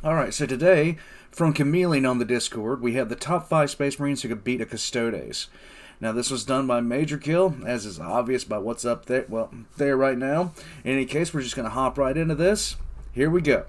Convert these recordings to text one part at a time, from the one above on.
Alright, so today, from Chameleon on the Discord, we have the top 5 Space Marines who could beat a Custodes. Now, this was done by Major Kill, as is obvious by what's up there, there right now. In any case, we're just going to hop right into this. Here we go.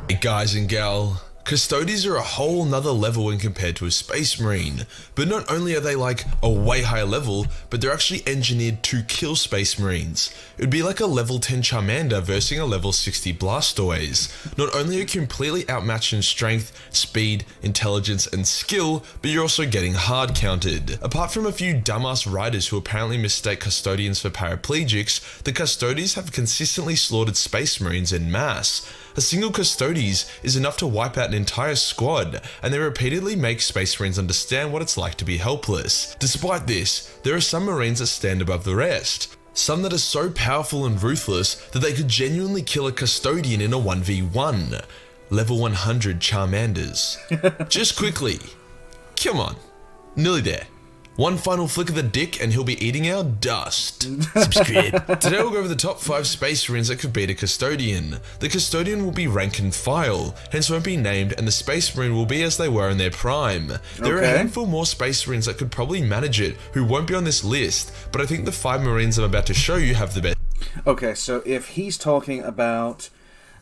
Hey guys and gal, Custodes are a whole nother level when compared to a Space Marine, but not only are they like a way higher level, but they're actually engineered to kill Space Marines. It would be like a level 10 Charmander versus a level 60 Blastoise. Not only are you completely outmatched in strength, speed, intelligence and skill, but you're also getting hard counted. Apart from a few dumbass riders who apparently mistake Custodians for paraplegics, the Custodes have consistently slaughtered Space Marines en masse. A single Custodes is enough to wipe out an entire squad, and they repeatedly make Space Marines understand what it's like to be helpless. Despite this, there are some Marines that stand above the rest. Some that are so powerful and ruthless that they could genuinely kill a Custodian in a 1v1. Level 100 Charmanders. Just quickly. Come on. Nearly there. One final flick of the dick and he'll be eating our dust. Subscribe. Today we'll go over the top 5 Space Marines that could beat a Custodian. The Custodian will be rank and file, hence won't be named, and the Space Marine will be as they were in their prime. There are a handful more Space Marines that could probably manage it who won't be on this list, but I think the 5 Marines I'm about to show you have the best. Okay, so if he's talking about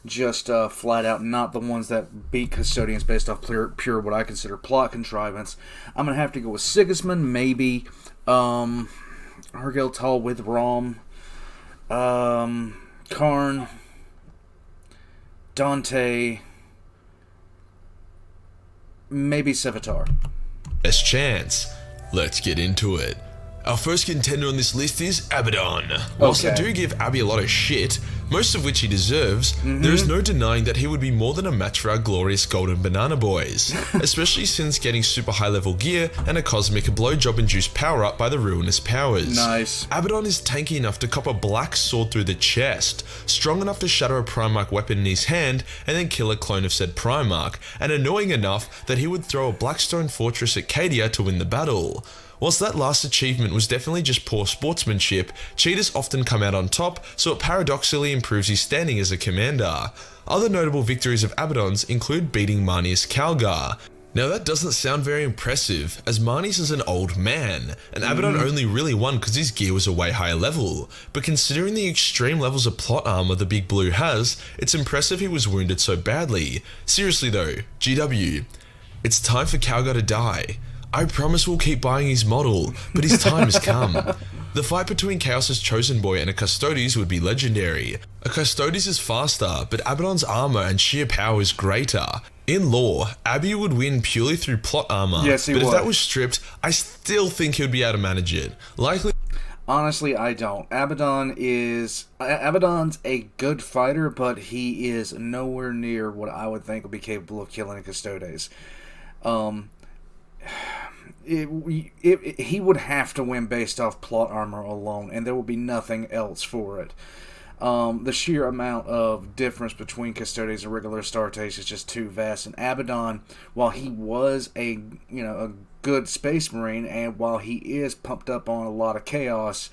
just flat out not the ones that beat Custodians based off pure what I consider plot contrivance, I'm going to have to go with Sigismund, maybe Argel Tal with Rom, Karn, Dante, maybe Sevatar. Best chance. Let's get into it. Our first contender on this list is Abaddon. Whilst I do give Abby a lot of shit, most of which he deserves, there is no denying that he would be more than a match for our glorious golden banana boys, especially since getting super high level gear and a cosmic blowjob induced power up by the ruinous powers. Nice. Abaddon is tanky enough to cop a black sword through the chest, strong enough to shatter a Primarch weapon in his hand and then kill a clone of said Primarch, and annoying enough that he would throw a Blackstone fortress at Cadia to win the battle. Whilst that last achievement was definitely just poor sportsmanship, cheaters often come out on top, so it paradoxically improves his standing as a commander. Other notable victories of Abaddon's include beating Marneus Calgar. Now that doesn't sound very impressive, as Marneus is an old man, and Abaddon only really won because his gear was a way higher level, but considering the extreme levels of plot armor the Big Blue has, it's impressive he was wounded so badly. Seriously though, GW, it's time for Calgar to die. I promise we'll keep buying his model, but his time has come. The fight between Chaos's Chosen Boy and a Custodes would be legendary. A Custodes is faster, but Abaddon's armor and sheer power is greater. In lore, Abby would win purely through plot armor, yes, he but would. If that was stripped, I still think he would be able to manage it. Likely. Honestly, I don't. Abaddon's a good fighter, but he is nowhere near what I would think would be capable of killing a Custodes. He would have to win based off plot armor alone, and there will be nothing else for it. The sheer amount of difference between Custodes and regular Astartes is just too vast. And Abaddon, while he was a good Space Marine, and while he is pumped up on a lot of chaos,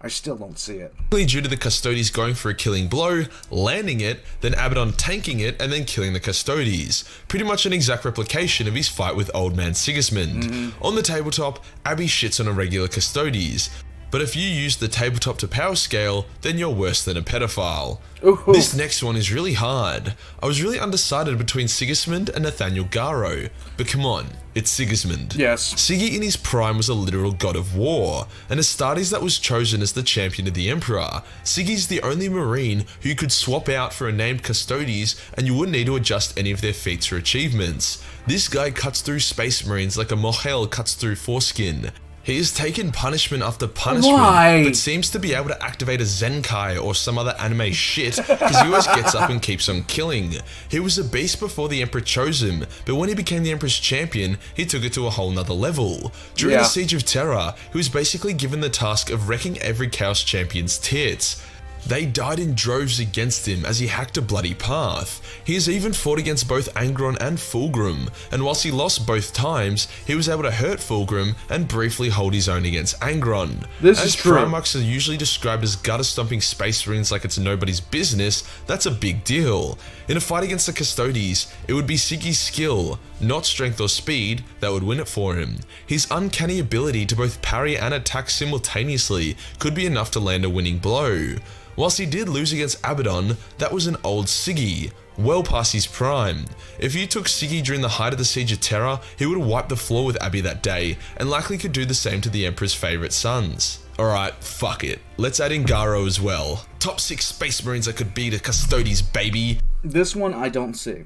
I still don't see it. Due to the Custodes going for a killing blow, landing it, then Abaddon tanking it, and then killing the Custodes. Pretty much an exact replication of his fight with Old Man Sigismund. On the tabletop, Abby shits on a regular Custodes. But if you use the tabletop to power scale, then you're worse than a pedophile. Ooh. This next one is really hard. I was really undecided between Sigismund and Nathaniel Garo, but come on, it's Sigismund. Yes. Ziggy in his prime was a literal god of war, an Astartes that was chosen as the champion of the Emperor. Ziggy's the only Marine who you could swap out for a named Custodes and you wouldn't need to adjust any of their feats or achievements. This guy cuts through Space Marines like a mohel cuts through foreskin. He has taken punishment after punishment, but seems to be able to activate a Zenkai or some other anime shit, because he always gets up and keeps on killing. He was a beast before the Emperor chose him, but when he became the Emperor's champion, he took it to a whole nother level. During the Siege of Terra, he was basically given the task of wrecking every Chaos champion's tits. They died in droves against him as he hacked a bloody path. He has even fought against both Angron and Fulgrim, and whilst he lost both times, he was able to hurt Fulgrim and briefly hold his own against Angron. This is true. Primarchs are usually described as gutter-stomping space marines like it's nobody's business, that's a big deal. In a fight against the Custodes, it would be Ziggy's skill, not strength or speed, that would win it for him. His uncanny ability to both parry and attack simultaneously could be enough to land a winning blow. Whilst he did lose against Abaddon, that was an old Ziggy, well past his prime. If you took Ziggy during the height of the Siege of Terra, he would have wiped the floor with Abby that day, and likely could do the same to the Emperor's favourite sons. Alright, fuck it. Let's add in Garo as well. Top 6 Space Marines that could beat a Custodes, baby. This one I don't see.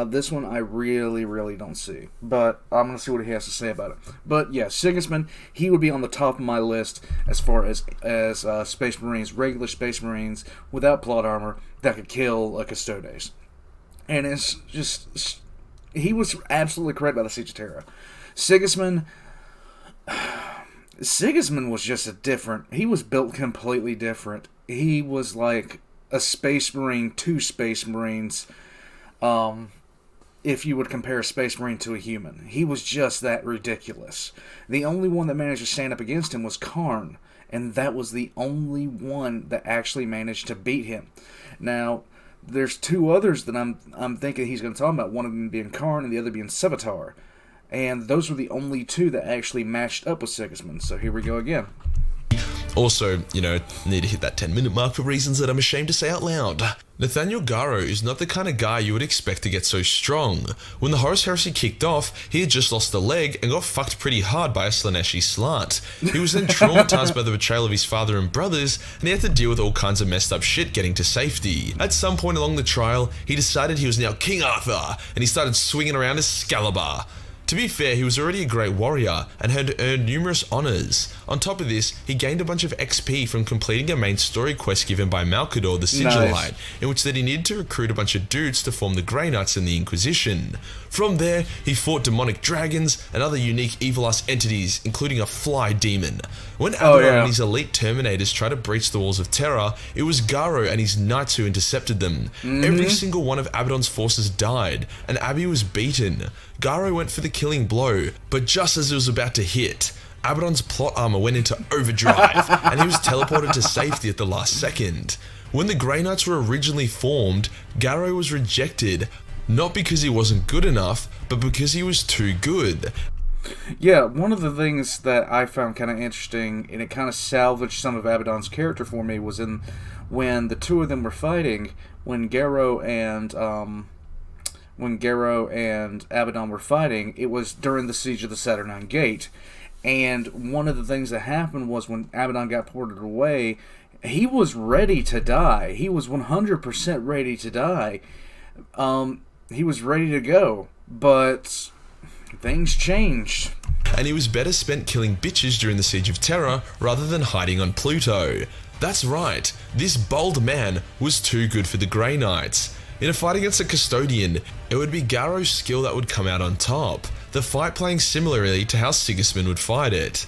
This one I really don't see. But I'm going to see what he has to say about it. But yeah, Sigismund, he would be on the top of my list as far as Space Marines, regular Space Marines, without plot armor, that could kill a Custodes. And it's just... He was absolutely correct about the Siege of Terra. Sigismund was just a different... He was built completely different. He was like a Space Marine to Space Marines... if you would compare a Space Marine to a human. He was just that ridiculous. The only one that managed to stand up against him was Karn, and that was the only one that actually managed to beat him. Now, there's 2 others that I'm thinking he's going to talk about, one of them being Karn and the other being Sevatar. And those were the only 2 that actually matched up with Sigismund, so here we go again. Also, need to hit that 10-minute mark for reasons that I'm ashamed to say out loud. Nathaniel Garo is not the kind of guy you would expect to get so strong. When the Horus Heresy kicked off, he had just lost a leg and got fucked pretty hard by a Slaneshi slut. He was then traumatized by the betrayal of his father and brothers, and he had to deal with all kinds of messed up shit getting to safety. At some point along the trial, he decided he was now King Arthur, and he started swinging around Excalibur. To be fair, he was already a great warrior and had earned numerous honours. On top of this, he gained a bunch of XP from completing a main story quest given by Malcador the Sigillite, nice. In which that he needed to recruit a bunch of dudes to form the Grey Knights in the Inquisition. From there, he fought demonic dragons and other unique evil-ass entities, including a fly demon. When Abaddon and his elite Terminators tried to breach the walls of Terra, it was Garo and his knights who intercepted them. Every single one of Abaddon's forces died, and Abby was beaten. Garo went for the killing blow, but just as it was about to hit, Abaddon's plot armor went into overdrive, and he was teleported to safety at the last second. When the Grey Knights were originally formed, Garo was rejected, not because he wasn't good enough, but because he was too good. Yeah, one of the things that I found kind of interesting, and it kind of salvaged some of Abaddon's character for me, was when the 2 of them were fighting, when Garo and Abaddon were fighting, it was during the Siege of the Saturnine Gate. And one of the things that happened was when Abaddon got ported away, he was ready to die. He was 100% ready to die. He was ready to go, but things changed. And he was better spent killing bitches during the Siege of Terra rather than hiding on Pluto. That's right, this bold man was too good for the Grey Knights. In a fight against a Custodian, it would be Garo's skill that would come out on top, the fight playing similarly to how Sigismund would fight it.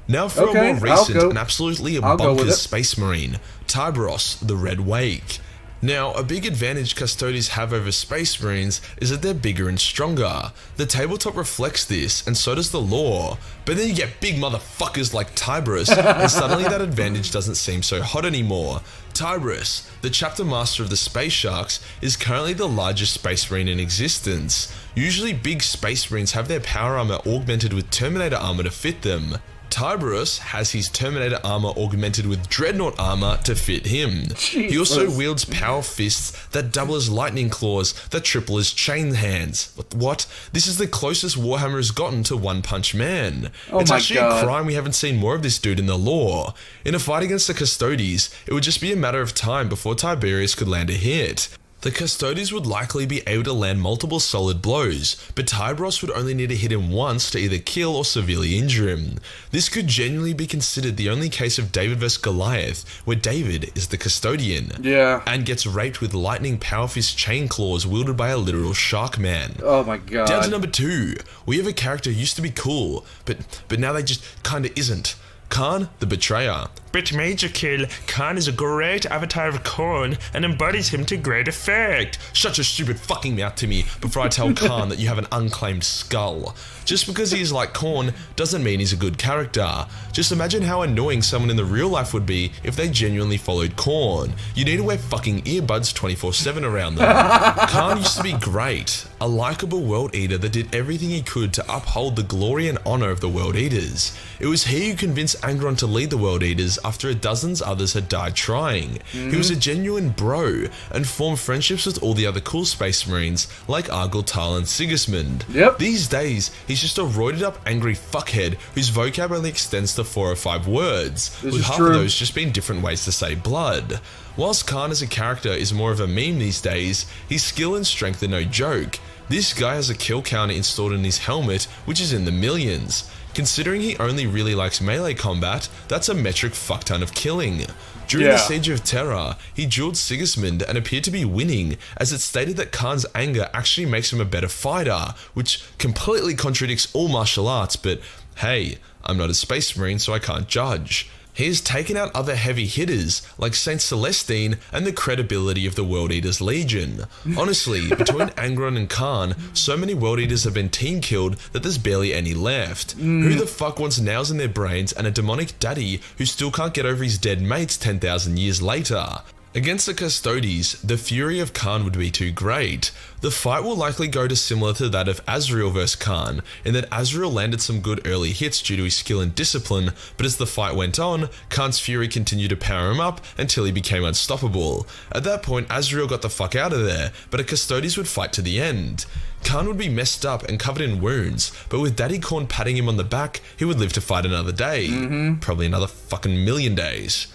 Now for a more recent and absolutely bonkers Space Marine, Tyburus, the Red Wake. Now, a big advantage Custodes have over Space Marines is that they're bigger and stronger. The tabletop reflects this, and so does the lore. But then you get big motherfuckers like Tyburus, and suddenly that advantage doesn't seem so hot anymore. Tyburus, the chapter master of the Space Sharks, is currently the largest Space Marine in existence. Usually big Space Marines have their power armor augmented with Terminator armor to fit them. Tyburus has his Terminator armor augmented with Dreadnought armor to fit him. Jesus. He also wields power fists that double as lightning claws, that triple as chain hands. What? This is the closest Warhammer has gotten to One Punch Man. It's actually a crime we haven't seen more of this dude in the lore. In a fight against the Custodes, it would just be a matter of time before Tiberius could land a hit. The Custodes would likely be able to land multiple solid blows, but Tyburus would only need to hit him once to either kill or severely injure him. This could genuinely be considered the only case of David vs Goliath, where David is the Custodian, and gets raped with lightning power fist chain claws wielded by a literal shark man. Oh my god. Down to number 2, we have a character who used to be cool, but now they just kinda isn't. Khan, the Betrayer. But Major Kill, Khan is a great avatar of Khorne and embodies him to great effect. Shut your stupid fucking mouth to me before I tell Khan that you have an unclaimed skull. Just because he is like Khorne doesn't mean he's a good character. Just imagine how annoying someone in the real life would be if they genuinely followed Khorne. You need to wear fucking earbuds 24/7 around them. Khan used to be great. A likable World Eater that did everything he could to uphold the glory and honor of the World Eaters. It was he who convinced Angron to lead the World Eaters after dozens others had died trying. He was a genuine bro and formed friendships with all the other cool Space Marines like Argyle, Tal and Sigismund. Yep. These days, he's just a roided up angry fuckhead whose vocab only extends to 4 or 5 words, with half of those just being different ways to say blood. Whilst Khan as a character is more of a meme these days, his skill and strength are no joke. This guy has a kill counter installed in his helmet, which is in the millions. Considering he only really likes melee combat, that's a metric fuckton of killing. During the Siege of Terra, he dueled Sigismund and appeared to be winning, as it stated that Khan's anger actually makes him a better fighter, which completely contradicts all martial arts, but hey, I'm not a Space Marine so I can't judge. He has taken out other heavy hitters like Saint Celestine and the credibility of the World Eaters Legion. Honestly, between Angron and Khan, so many World Eaters have been team killed that there's barely any left. Who the fuck wants nails in their brains and a demonic daddy who still can't get over his dead mates 10,000 years later? Against the Custodes, the fury of Khan would be too great. The fight will likely go to similar to that of Azrael vs Khan, in that Azrael landed some good early hits due to his skill and discipline, but as the fight went on, Khan's fury continued to power him up until he became unstoppable. At that point, Azrael got the fuck out of there, but a Custodes would fight to the end. Khan would be messed up and covered in wounds, but with Daddy Khorne patting him on the back, he would live to fight another day. Probably another fucking million days.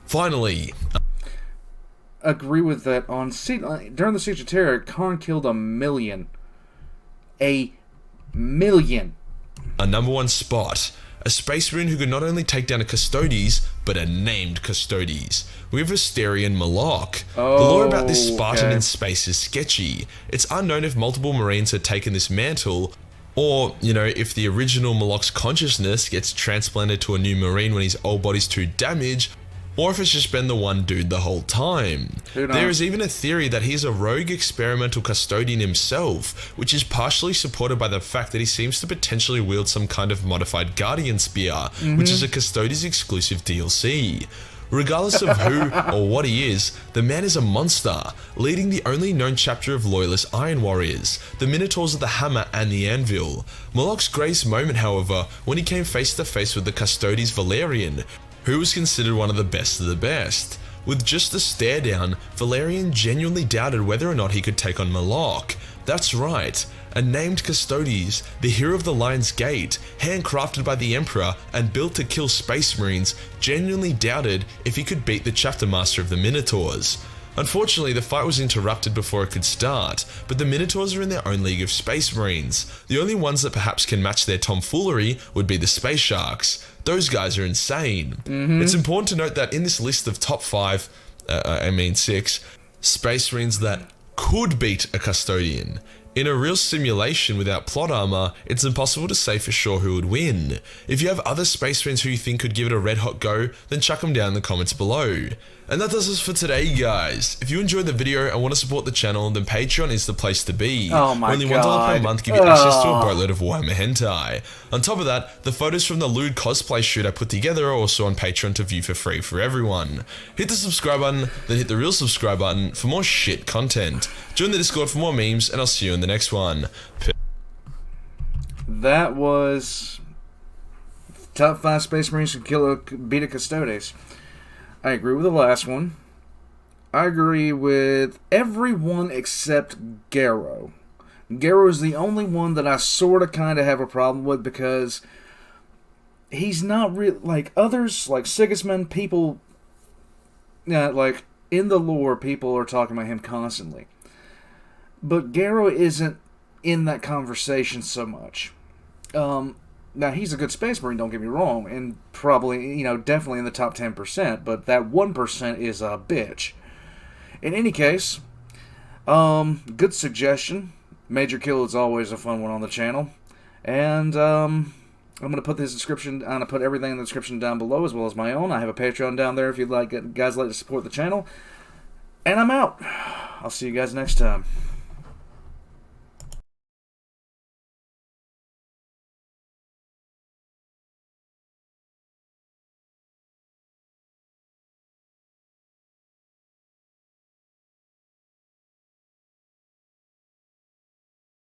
Finally, agree with that. During the Siege of Terra, Khan killed 1 million. 1 million. a number 1 spot. A Space Marine who could not only take down a Custodes, but a named Custodes. We have Hyacinth Malak. The lore about this Spartan in space is sketchy. It's unknown if multiple Marines had taken this mantle, or, if the original Malak's consciousness gets transplanted to a new Marine when his old body's too damaged, or if it's just been the one dude the whole time. There is even a theory that he's a rogue experimental custodian himself, which is partially supported by the fact that he seems to potentially wield some kind of modified Guardian Spear, which is a Custodes exclusive DLC. Regardless of who or what he is, the man is a monster, leading the only known chapter of Loyalist Iron Warriors, the Minotaurs of the Hammer and the Anvil. Malak's greatest moment, however, when he came face to face with the Custodes Valerian, who was considered one of the best of the best. With just a stare down, Valerian genuinely doubted whether or not he could take on Malak. That's right, a named Custodes, the hero of the Lion's Gate, handcrafted by the Emperor and built to kill Space Marines, genuinely doubted if he could beat the Chapter Master of the Minotaurs. Unfortunately, the fight was interrupted before it could start, but the Minotaurs are in their own league of Space Marines. The only ones that perhaps can match their tomfoolery would be the Space Sharks. Those guys are insane. It's important to note that in this list of top 6 Space Marines that could beat a Custodian, in a real simulation without plot armor, it's impossible to say for sure who would win. If you have other Space Marines who you think could give it a red hot go, then chuck them down in the comments below. And that does us for today, guys. If you enjoyed the video and want to support the channel, then Patreon is the place to be. Oh my Only God. $1 per month give you access to a boatload of Warhammer hentai. On top of that, the photos from the lewd cosplay shoot I put together are also on Patreon to view for free for everyone. Hit the subscribe button, then hit the real subscribe button for more shit content. Join the Discord for more memes, and I'll see you in the next one. That was top 5 Space Marines who beat a Custodes. I agree with the last one. I agree with everyone except Garo. Garo is the only one that I sort of kind of have a problem with because he's not real like others, like Sigismund. People, like in the lore, people are talking about him constantly. But Garo isn't in that conversation so much. Now, he's a good Space Marine, don't get me wrong, and probably, definitely in the top 10%, but that 1% is a bitch. In any case, good suggestion. Major Kill is always a fun one on the channel. And, I'm going to put this description. I'm going to put everything in the description down below, as well as my own. I have a Patreon down there if you'd like, guys like to support the channel. And I'm out. I'll see you guys next time.